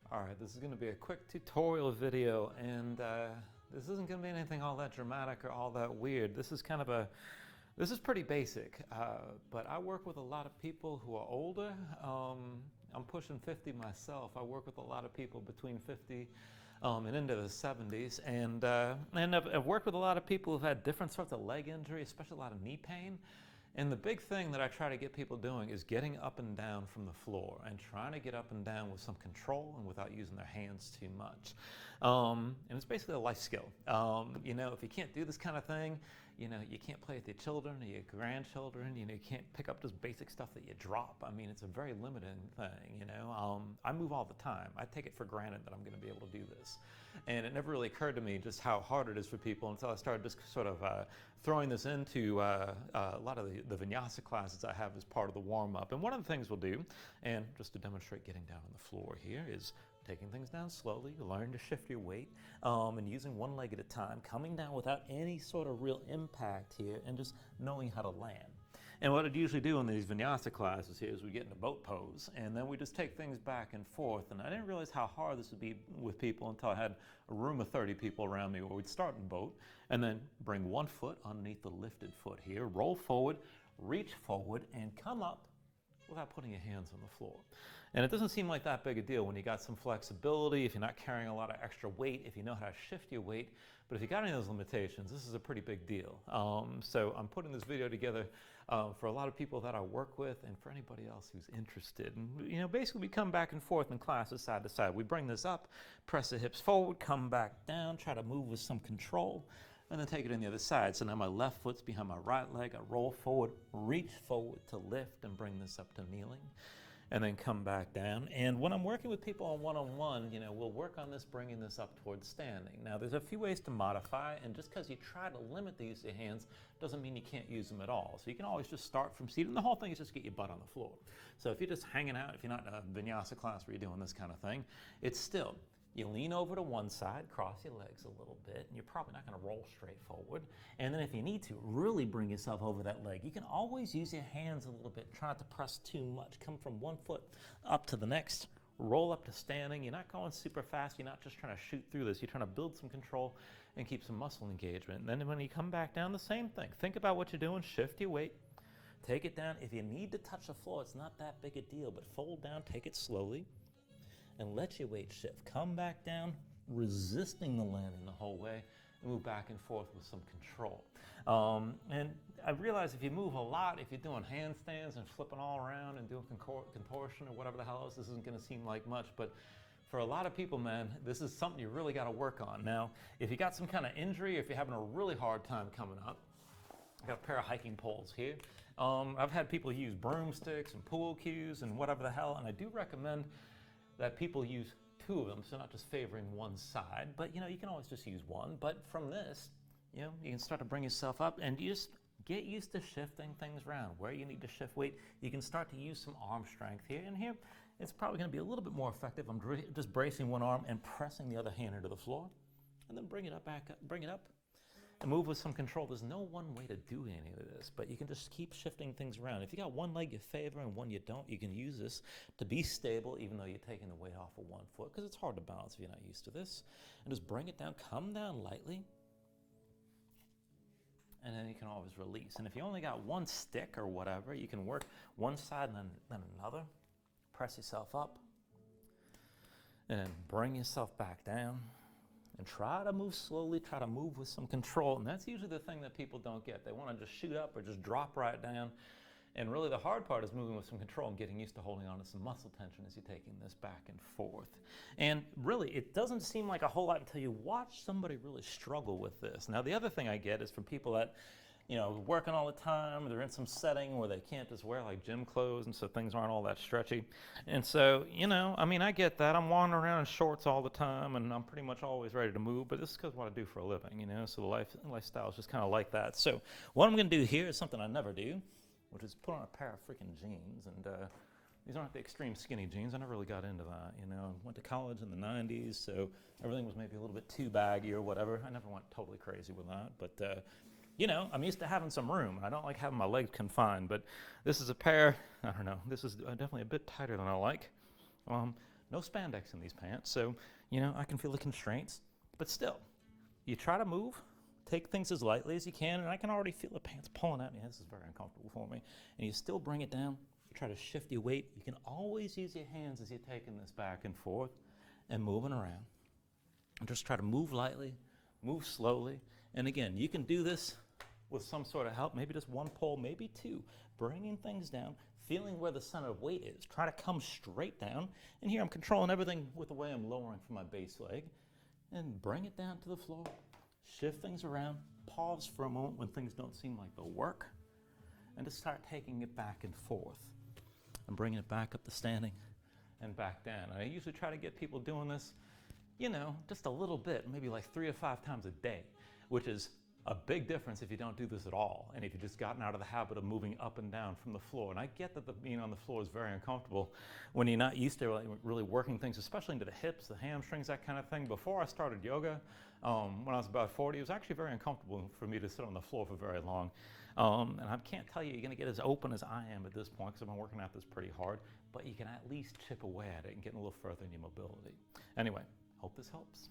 Alright, this is going to be a quick tutorial video, and this isn't going to be anything all that dramatic or all that weird. This is pretty basic, but I work with a lot of people who are older. I'm pushing 50 myself. I work with a lot of people between 50 and into the 70s, and I've worked with a lot of people who've had different sorts of leg injury, especially a lot of knee pain. And the big thing that I try to get people doing is getting up and down from the floor and trying to get up and down with some control and without using their hands too much. And it's basically a life skill. If you can't do this kind of thing, you can't play with your children or your grandchildren. You can't pick up just basic stuff that you drop. I mean, it's a very limiting thing. I move all the time. I take it for granted that I'm going to be able to do this. And it never really occurred to me just how hard it is for people until I started just sort of throwing this into a lot of the vinyasa classes I have as part of the warm-up. And one of the things we'll do, and just to demonstrate getting down on the floor here, is taking things down slowly, learn to shift your weight, and using one leg at a time, coming down without any sort of real impact here, and just knowing how to land. And what I'd usually do in these vinyasa classes here is we get in a boat pose, and then we just take things back and forth. And I didn't realize how hard this would be with people until I had a room of 30 people around me, where we'd start in boat, and then bring one foot underneath the lifted foot here, roll forward, reach forward, and come up without putting your hands on the floor. And it doesn't seem like that big a deal when you got some flexibility, if you're not carrying a lot of extra weight, if you know how to shift your weight. But if you got any of those limitations, this is a pretty big deal. So I'm putting this video together for a lot of people that I work with and for anybody else who's interested. And basically we come back and forth in classes side to side. We bring this up, press the hips forward, come back down, try to move with some control, and then take it in the other side. So now my left foot's behind my right leg. I roll forward, reach forward to lift and bring this up to kneeling, and then come back down. And when I'm working with people on one-on-one, we'll work on this, bringing this up towards standing. Now, there's a few ways to modify, and just because you try to limit the use of your hands doesn't mean you can't use them at all. So you can always just start from seated, and the whole thing is just get your butt on the floor. So if you're just hanging out, if you're not in a vinyasa class where you're doing this kind of thing, it's still, you lean over to one side, cross your legs a little bit, and you're probably not going to roll straight forward. And then if you need to really bring yourself over that leg, you can always use your hands a little bit. Try not to press too much. Come from one foot up to the next. Roll up to standing. You're not going super fast. You're not just trying to shoot through this. You're trying to build some control and keep some muscle engagement. And then when you come back down, the same thing. Think about what you're doing. Shift your weight. Take it down. If you need to touch the floor, it's not that big a deal, but fold down, take it slowly, and let your weight shift. Come back down, resisting the landing the whole way, and move back and forth with some control. And I realize if you move a lot, if you're doing handstands and flipping all around and doing contortion or whatever the hell else, this isn't going to seem like much, but for a lot of people, man, this is something you really got to work on. Now, if you got some kind of injury, or if you're having a really hard time coming up, I got a pair of hiking poles here. I've had people use broomsticks and pool cues and whatever the hell, and I do recommend that people use two of them, so not just favoring one side, but you can always just use one. But from this, you can start to bring yourself up, and you just get used to shifting things around. Where you need to shift weight, you can start to use some arm strength here. And here, it's probably going to be a little bit more effective. I'm just bracing one arm and pressing the other hand into the floor, and then bring it up, back up, bring it up, and move with some control. There's no one way to do any of this, but you can just keep shifting things around. If you got one leg you favor and one you don't, you can use this to be stable, even though you're taking the weight off of one foot, because it's hard to balance if you're not used to this. And just bring it down, come down lightly, and then you can always release. And if you only got one stick or whatever, you can work one side and then another. Press yourself up, and then bring yourself back down. And try to move slowly, try to move with some control. And that's usually the thing that people don't get. They want to just shoot up or just drop right down. And really the hard part is moving with some control and getting used to holding on to some muscle tension as you're taking this back and forth. And really, it doesn't seem like a whole lot until you watch somebody really struggle with this. Now, the other thing I get is from people that working all the time, or they're in some setting where they can't just wear like gym clothes, and so things aren't all that stretchy. And so, I get that. I'm wandering around in shorts all the time, and I'm pretty much always ready to move, but this is because what I do for a living, so the lifestyle is just kind of like that. So what I'm going to do here is something I never do, which is put on a pair of freaking jeans. And these aren't the extreme skinny jeans. I never really got into that, I went to college in the 90s, so everything was maybe a little bit too baggy or whatever. I never went totally crazy with that, but I'm used to having some room. I don't like having my legs confined, but this is a pair, I don't know, this is definitely a bit tighter than I like. no spandex in these pants, so, you know, I can feel the constraints. But still, you try to move, take things as lightly as you can, and I can already feel the pants pulling at me. This is very uncomfortable for me. And you still bring it down. You try to shift your weight. You can always use your hands as you're taking this back and forth and moving around. And just try to move lightly, move slowly. And again, you can do this with some sort of help, maybe just one pole, maybe two, bringing things down, feeling where the center of weight is. Try to come straight down. And here I'm controlling everything with the way I'm lowering from my base leg. And bring it down to the floor. Shift things around. Pause for a moment when things don't seem like they'll work. And just start taking it back and forth. And bringing it back up to standing and back down. And I usually try to get people doing this, you know, just a little bit, maybe like 3 or 5 times a day, which is a big difference if you don't do this at all, and if you've just gotten out of the habit of moving up and down from the floor. And I get that being on the floor is very uncomfortable when you're not used to really working things, especially into the hips, the hamstrings, that kind of thing. Before I started yoga, when I was about 40, it was actually very uncomfortable for me to sit on the floor for very long. And I can't tell you, you're going to get as open as I am at this point, because I've been working at this pretty hard, but you can at least chip away at it and get a little further in your mobility. Anyway, hope this helps.